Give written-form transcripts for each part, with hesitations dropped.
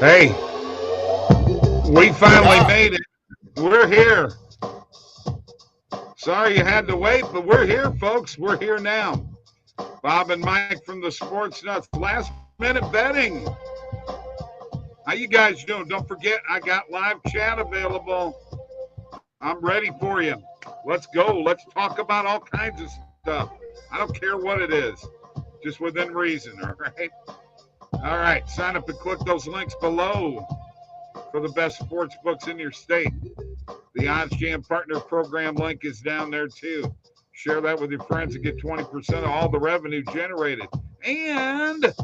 Hey, we finally made it. We're here. Sorry you had to wait, but we're here, folks. We're here now. Bob and Mike from the Sports Nuts. Last minute betting. How you guys doing? Don't forget, I got live chat available. I'm ready for you. Let's go. Let's talk about all kinds of stuff. I don't care what it is, just within reason, all right? All right, sign up and click those links below for the best sports books in your state. The OddsJam Partner Program link is down there too. Share that with your friends and get 20% of all the revenue generated. And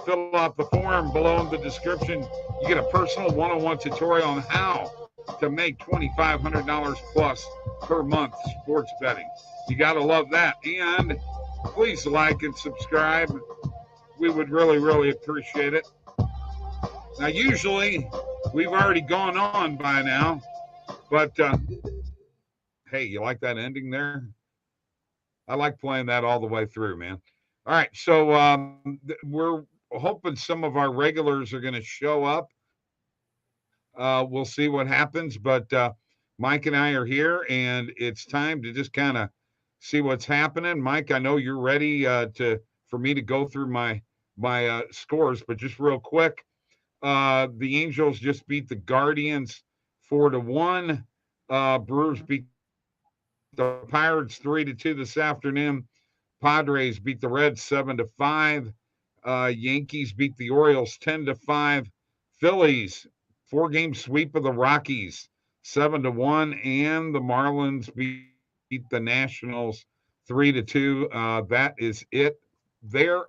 fill out the form below in the description. You get a personal one-on-one tutorial on how to make $2,500 plus per month sports betting. You got to love that. And please like and subscribe. We would really, really appreciate it. Now, usually we've already gone on by now, but hey, you like that ending there? I like playing that all the way through, man. All right, so we're hoping some of our regulars are going to show up. We'll see what happens, but Mike and I are here, and it's time to just kind of see what's happening. Mike, I know you're ready for me to go through my scores, but just real quick, the Angels just beat the Guardians 4-1. Brewers beat the Pirates 3-2 this afternoon. Padres beat the Reds 7-5. Yankees beat the Orioles 10-5. Phillies 4-game sweep of the Rockies 7-1, and the Marlins beat the Nationals 3-2. That is it there.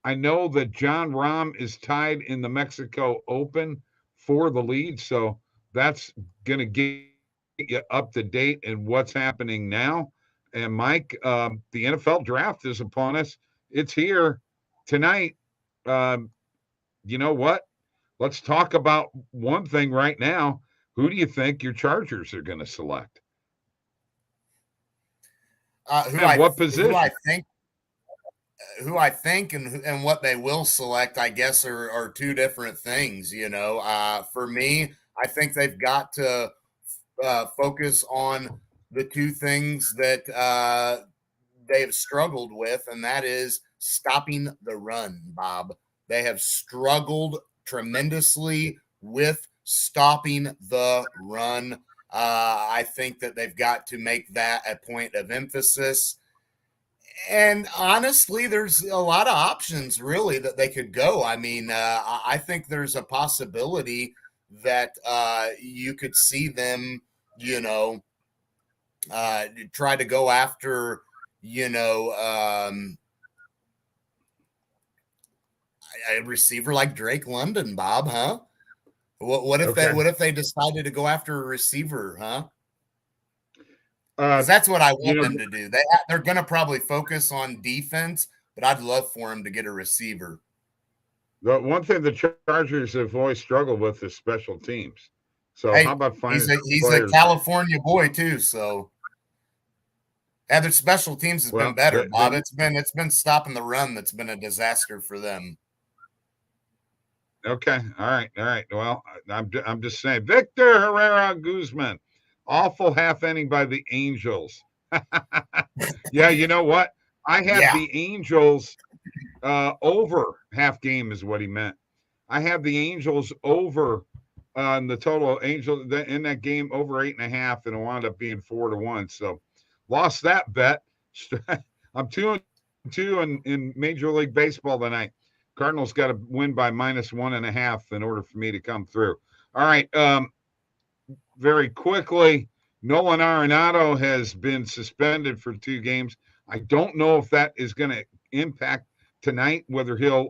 I know that John Rahm is tied in the Mexico Open for the lead, so that's going to get you up to date in what's happening now. And Mike, the NFL draft is upon us. It's here tonight. You know what? Let's talk about one thing right now. Who do you think your Chargers are going to select? What position? Who I think and what they will select, I guess, are two different things. For me, I think they've got to focus on the two things that they have struggled with, and that is stopping the run, Bob. They have struggled tremendously with stopping the run. I think that they've got to make that a point of emphasis. And honestly, there's a lot of options really that they could go. I mean, I think there's a possibility that you could see them, try to go after, a receiver like Drake London, Bob, huh? What if they decided to go after a receiver, huh? Because that's what I want them to do. They're going to probably focus on defense, but I'd love for them to get a receiver. The one thing the Chargers have always struggled with is special teams. So how about finding he's a California boy too, so their special teams has been better, Bob. It's been stopping the run that's been a disaster for them. Okay. All right. Well, I'm just saying. Victor Herrera Guzman, awful half inning by the Angels. Yeah, you know what? I had the Angels over half game is what he meant. I have the Angels over on the total Angels in that game over 8.5, and it wound up being 4-1. So lost that bet. I'm 2-2 in Major League Baseball tonight. Cardinals got to win by -1.5 in order for me to come through. All right. Very quickly, Nolan Arenado has been suspended for 2 games. I don't know if that is going to impact tonight, whether he'll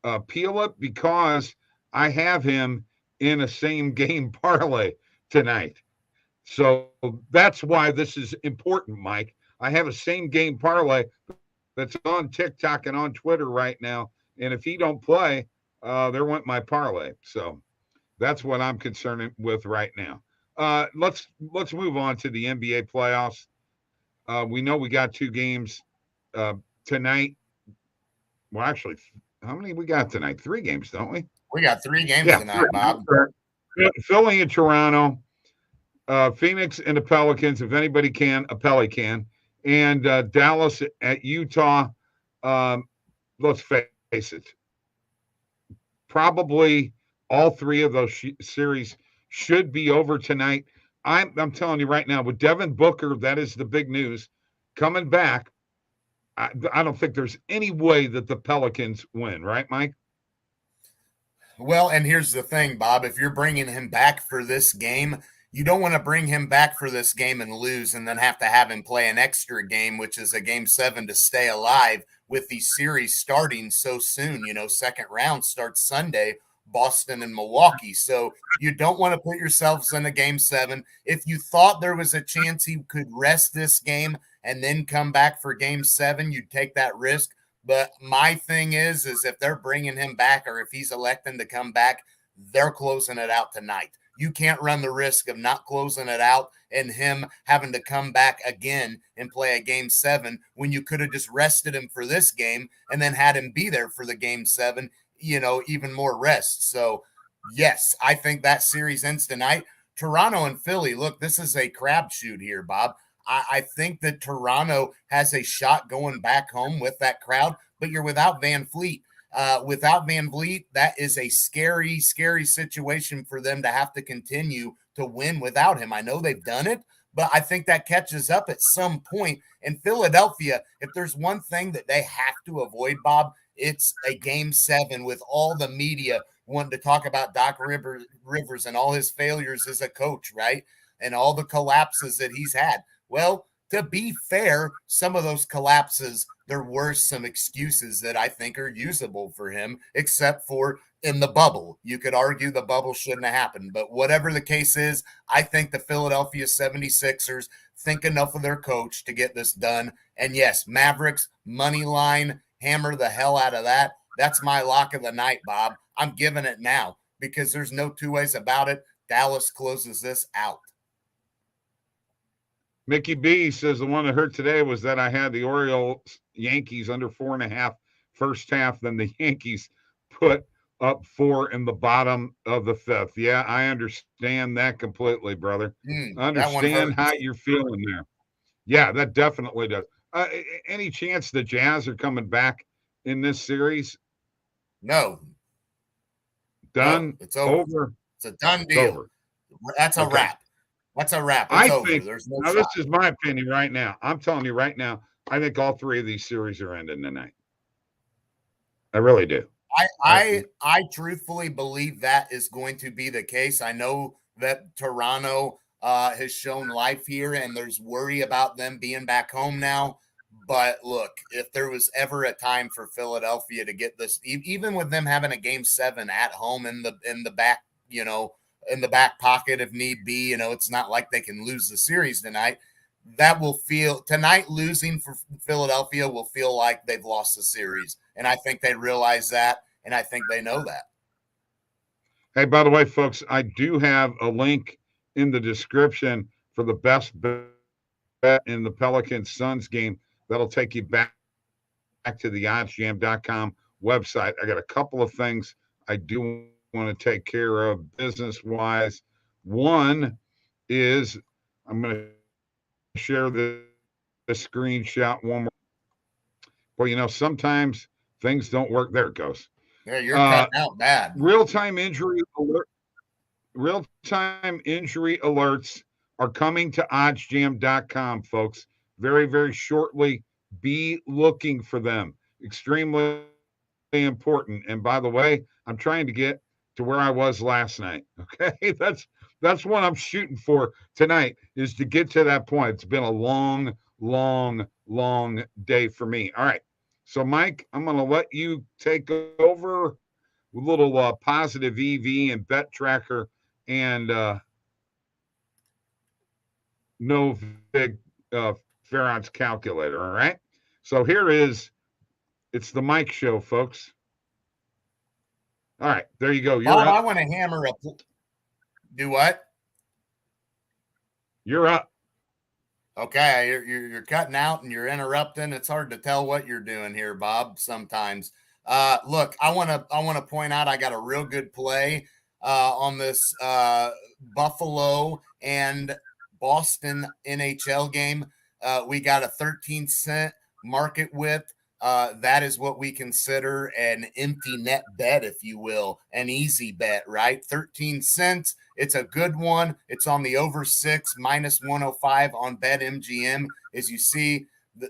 appeal it, because I have him in a same game parlay tonight. So that's why this is important, Mike. I have a same game parlay that's on TikTok and on Twitter right now. And if he don't play, there went my parlay. So that's what I'm concerned with right now. Let's move on to the NBA playoffs. We know we got 2 games tonight. Well, actually, how many we got tonight? 3 games, don't we? We got 3 games Yeah, tonight, Bob. Philly and Toronto, Phoenix and the Pelicans. If anybody can, a Peli can, and Dallas at Utah. Let's face it, probably all 3 of those series should be over tonight. I'm telling you right now, with Devin Booker, that is the big news coming back. I don't think there's any way that the Pelicans win, right, Mike? Well, and here's the thing, Bob. If you're bringing him back for this game, you don't want to bring him back for this game and lose and then have him play an extra game, which is a game 7 to stay alive with the series starting so soon. Second round starts Sunday, Boston and Milwaukee. So you don't want to put yourselves in a game 7. If you thought there was a chance he could rest this game and then come back for game 7, you'd take that risk. But my thing is if they're bringing him back or if he's electing to come back, they're closing it out tonight. You can't run the risk of not closing it out and him having to come back again and play a game 7 when you could have just rested him for this game and then had him be there for the game 7, even more rest. So, yes, I think that series ends tonight. Toronto and Philly, look, this is a crapshoot here, Bob. I think that Toronto has a shot going back home with that crowd, but you're without Van Fleet. Without Van Vliet, that is a scary, scary situation for them to have to continue to win without him. I know they've done it, but I think that catches up at some point. In Philadelphia, if there's one thing that they have to avoid, Bob, it's a game 7 with all the media wanting to talk about Doc Rivers and all his failures as a coach, right? And all the collapses that he's had. Well, to be fair, some of those collapses, there were some excuses that I think are usable for him, except for in the bubble. You could argue the bubble shouldn't have happened. But whatever the case is, I think the Philadelphia 76ers think enough of their coach to get this done. And yes, Mavericks, money line, hammer the hell out of that. That's my lock of the night, Bob. I'm giving it now because there's no 2 ways about it. Dallas closes this out. Mickey B says the one that hurt today was that I had the Orioles Yankees under 4.5 first half. Then the Yankees put up 4 in the bottom of the 5th. Yeah, I understand that completely, brother. I understand how you're feeling there. Yeah, that definitely does. Any chance the Jazz are coming back in this series? No. Done? No, it's over. It's a done deal. That's a wrap. That's a wrap. It's over. There's no shot. This is my opinion right now. I'm telling you right now, I think all 3 of these series are ending tonight. I really do. I truthfully believe that is going to be the case. I know that Toronto has shown life here, and there's worry about them being back home now. But look, if there was ever a time for Philadelphia to get this, even with them having a game 7 at home in the back, in the back pocket if need be, it's not like they can lose the series tonight. That will feel tonight losing for Philadelphia will feel like they've lost the series. And I think they realize that. And I think they know that. Hey, by the way, folks, I do have a link in the description for the best bet in the Pelicans Suns game. That'll take you back to the OddsJam.com website. I got a couple of things I do want to take care of business-wise. One is I'm going to share the screenshot one more. Well, sometimes things don't work. There it goes. Yeah, you're cutting out bad. Real-time injury alerts are coming to OddsJam.com, folks. Very, very shortly. Be looking for them. Extremely important. And by the way, I'm trying to get to where I was last night. Okay, that's what I'm shooting for tonight, is to get to that point. It's been a long, long, long day for me. All right, so Mike, I'm going to let you take over with a little positive EV and bet tracker and no big Farron's calculator. All right, so it's the Mike show, folks. All right, there you go. You're up. I want to hammer up. Do what? You're up. Okay, you're cutting out and you're interrupting. It's hard to tell what you're doing here, Bob, sometimes. Look, I want to point out I got a real good play on this Buffalo and Boston NHL game. We got a 13-cent market width. That is what we consider an empty net bet, if you will, an easy bet, right? 13 cents. It's a good one. It's on the over 6 minus 105 on BetMGM. As you see,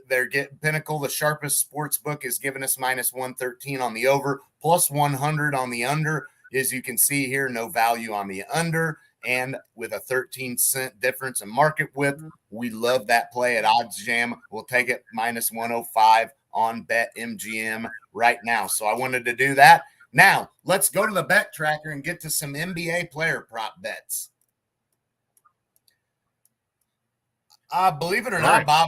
they're getting Pinnacle, the sharpest sports book, is giving us minus 113 on the over, plus 100 on the under. As you can see here, no value on the under. And with a 13-cent difference in market width, we love that play at OddsJam. We'll take it minus 105 on BetMGM right now. So I wanted to do that. Now, let's go to the bet tracker and get to some NBA player prop bets. Believe it or not, Bob,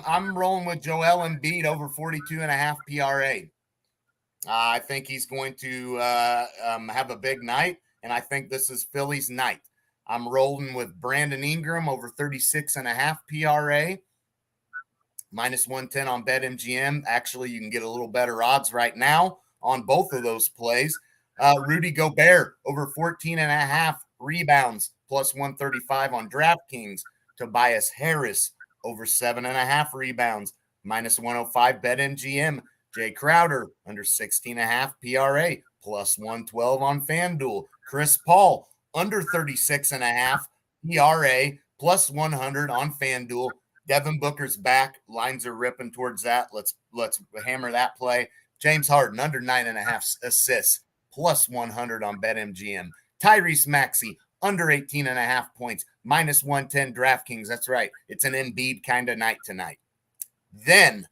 I'm rolling with Joel Embiid over 42.5 PRA. I think he's going to have a big night, and I think this is Philly's night. I'm rolling with Brandon Ingram over 36.5 PRA, minus 110 on BetMGM. Actually, you can get a little better odds right now on both of those plays. Rudy Gobert over 14.5 rebounds, plus 135 on DraftKings. Tobias Harris over 7.5 rebounds, minus 105 BetMGM. Jay Crowder under 16.5 PRA, plus 112 on FanDuel. Chris Paul under 36.5 PRA, plus 100 on FanDuel. Devin Booker's back. Lines are ripping towards that. Let's hammer that play. James Harden under 9.5 assists, plus 100 on BetMGM. Tyrese Maxey under 18.5 points, minus 110 DraftKings. That's right. It's an Embiid kind of night tonight. Then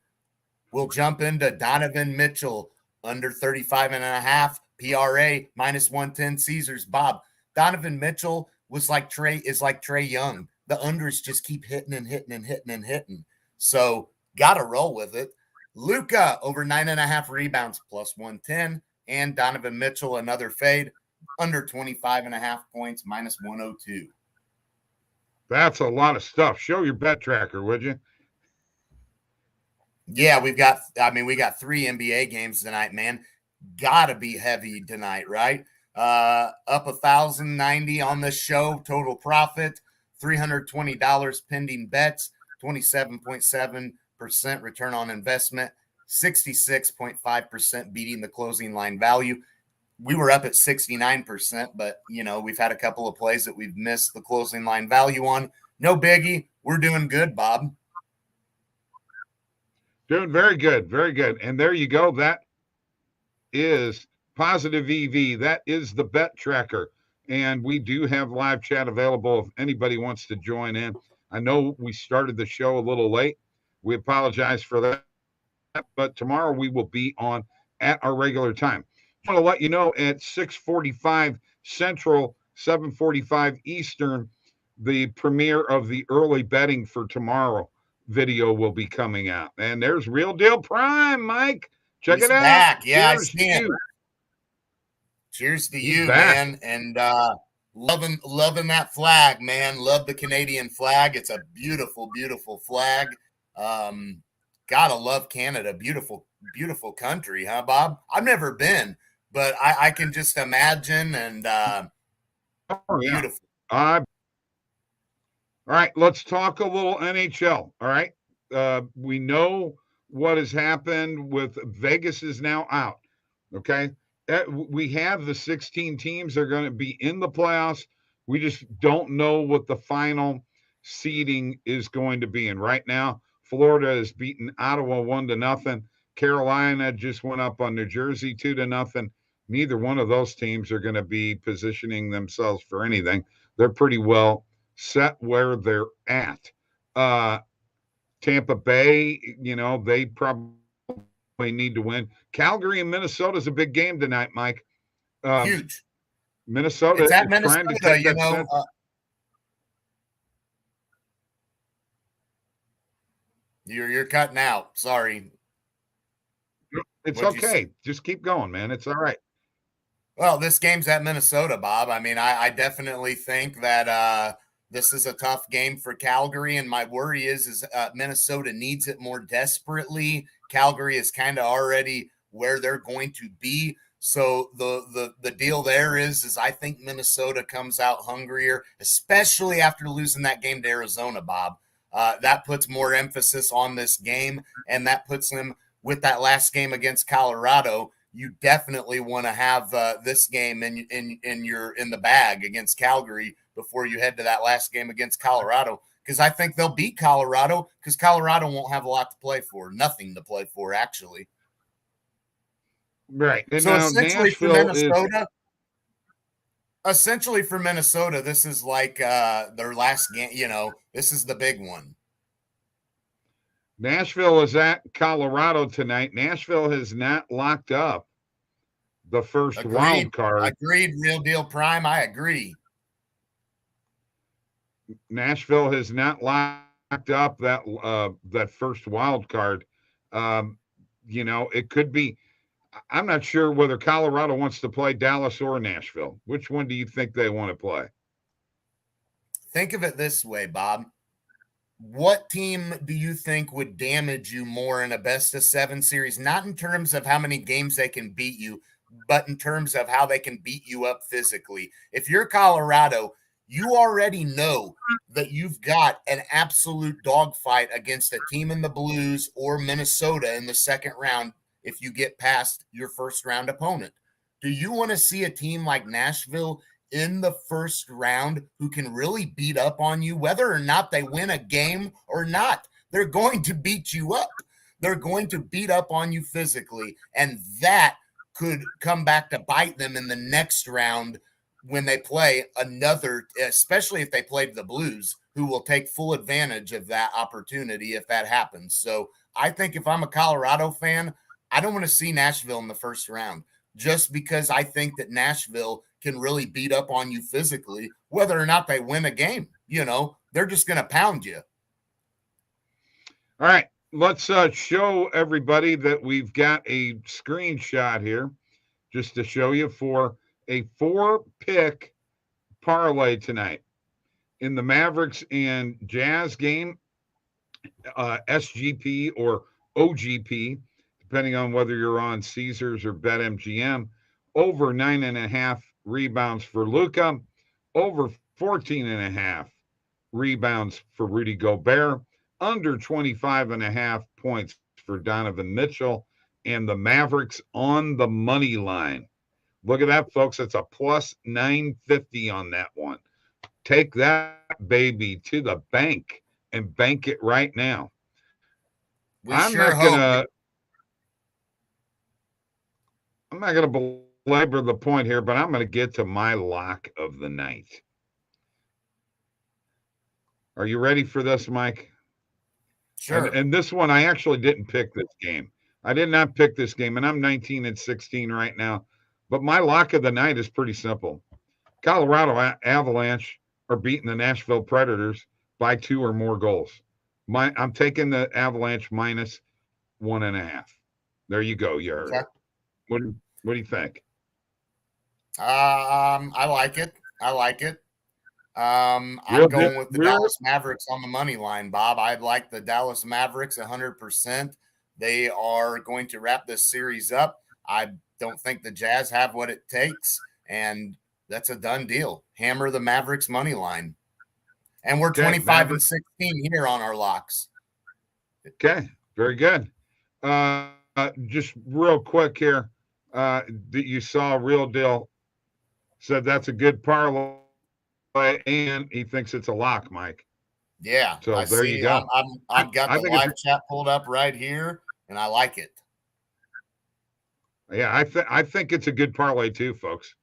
we'll jump into Donovan Mitchell under 35.5 PRA, minus 110 Caesars. Bob, Donovan Mitchell is like Trey Young. The unders just keep hitting and hitting and hitting and hitting. So got to roll with it. Luka over 9.5 rebounds, plus 110. And Donovan Mitchell, another fade, under 25.5 points, minus 102. That's a lot of stuff. Show your bet tracker, would you? Yeah, we got 3 NBA games tonight, man. Gotta be heavy tonight, right? Up 1,090 on the show, total profit, $320 pending bets, 27.7% return on investment, 66.5% beating the closing line value. We were up at 69%, but, we've had a couple of plays that we've missed the closing line value on. No biggie. We're doing good, Bob. Doing very good. Very good. And there you go. That is Positive EV. That is the bet tracker. And we do have live chat available if anybody wants to join in. I know we started the show a little late. We apologize for that. But tomorrow we will be on at our regular time. I want to let you know at 6:45 Central, 7:45 Eastern, the premiere of the early betting for tomorrow video will be coming out. And there's Real Deal Prime, Mike. Check it out. Back. Yeah, Cheers to you. Cheers to you, man. And loving that flag, man. Love the Canadian flag. It's a beautiful, beautiful flag. Gotta love Canada. Beautiful, beautiful country, huh, Bob? I've never been, but I can just imagine, and beautiful. All right, let's talk a little NHL. All right. We know what has happened with Vegas is now out. Okay. We have the 16 teams that are going to be in the playoffs. We just don't know what the final seeding is going to be. And right now, Florida has beaten Ottawa 1-0. Carolina just went up on New Jersey 2-0. Neither one of those teams are going to be positioning themselves for anything. They're pretty well set where they're at. Tampa Bay, they probably need to win. Calgary and Minnesota is a big game tonight, Mike. Huge. Minnesota. It's at Minnesota, You're cutting out. Sorry. It's okay. Just keep going, man. It's all right. Well, this game's at Minnesota, Bob. I mean, I definitely think that this is a tough game for Calgary, and my worry is Minnesota needs it more desperately. Calgary has kind of already where they're going to be. So the deal there is I think Minnesota comes out hungrier, especially after losing that game to Arizona, Bob. That puts more emphasis on this game, and that puts them with that last game against Colorado. You definitely want to have this game in the bag against Calgary before you head to that last game against Colorado, because I think they'll beat Colorado, because Colorado won't have a lot to play for, nothing to play for, actually. Right. And so now essentially for Minnesota, this is like their last game. This is the big one. Nashville is at Colorado tonight. Nashville has not locked up the first wild card. Agreed, Real Deal Prime. I agree. Nashville has not locked up that first wild card. It could be. I'm not sure whether Colorado wants to play Dallas or Nashville. Which one do you think they want to play? Think of it this way, Bob. What team do you think would damage you more in a best-of-7 series? Not in terms of how many games they can beat you, but in terms of how they can beat you up physically. If you're Colorado, you already know that you've got an absolute dogfight against a team in the Blues or Minnesota in the second round if you get past your first-round opponent. Do you want to see a team like Nashville in the first round who can really beat up on you, whether or not they win a game or not? They're going to beat you up. They're going to beat up on you physically, and that could come back to bite them in the next round when they play another, especially if they played the Blues, who will take full advantage of that opportunity if that happens. So I think if I'm a Colorado fan, I don't want to see Nashville in the first round, just because I think that Nashville can really beat up on you physically, whether or not they win a game. They're just going to pound you. All right, let's show everybody that we've got a screenshot here just to show you for a 4-pick parlay tonight. In the Mavericks and Jazz game, SGP or OGP, depending on whether you're on Caesars or BetMGM, over 9.5 rebounds for Luka, over 14.5 rebounds for Rudy Gobert, under 25.5 points for Donovan Mitchell, and the Mavericks on the money line. Look at that, folks. It's a plus 950 on that one. Take that baby to the bank and bank it right now. I'm not gonna belabor the point here, but I'm going to get to my lock of the night. Are you ready for this, Mike? Sure. And this one, I actually didn't pick this game. I did not pick this game, and I'm 19-16 right now. But my lock of the night is pretty simple. Colorado Avalanche are beating the Nashville Predators by 2 or more goals. I'm taking the Avalanche minus 1.5. There you go. You heard it. What do you think? I like it. I'm going with the Dallas Mavericks on the money line, Bob. I like the Dallas Mavericks 100%. They are going to wrap this series up. I don't think the Jazz have what it takes, and that's a done deal. Hammer the Mavericks money line. And we're 25-16 here on our locks. Okay, very good. Just real quick here, that you saw Real Deal said that's a good parlay, and he thinks it's a lock, Mike. Yeah. So there you go. I've got the live chat pulled up right here, and I like it. Yeah, I think it's a good parlay too, folks.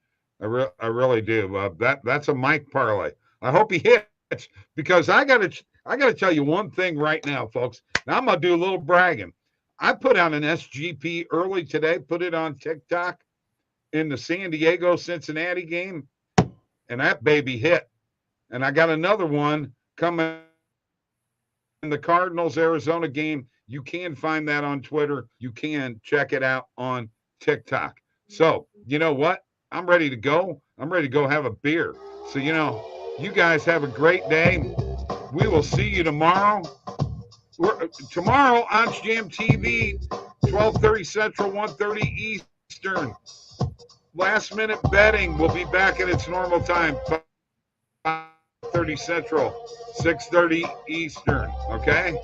I really do. That's a Mike parlay. I hope he hits, because I gotta tell you one thing right now, folks. Now I'm gonna do a little bragging. I put out an SGP early today, put it on TikTok in the San Diego-Cincinnati game, and that baby hit. And I got another one coming in the Cardinals-Arizona game. You can find that on Twitter. You can check it out on TikTok. So, you know what? I'm ready to go. I'm ready to go have a beer. So, you guys have a great day. We will see you tomorrow. Tomorrow, OddsJam TV, 12:30 Central, 1:30 Eastern. Last minute betting will be back at its normal time. 5:30 Central, 6:30 Eastern. Okay?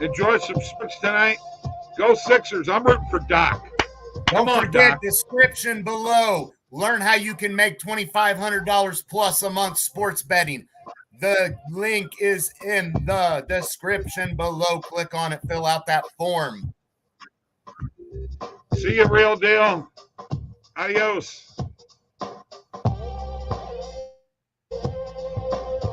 Enjoy some sports tonight. Go Sixers. I'm rooting for Doc. Don't forget, description below. Learn how you can make $2,500 plus a month sports betting. The link is in the description below. Click on it, fill out that form. See you, real deal. Adios.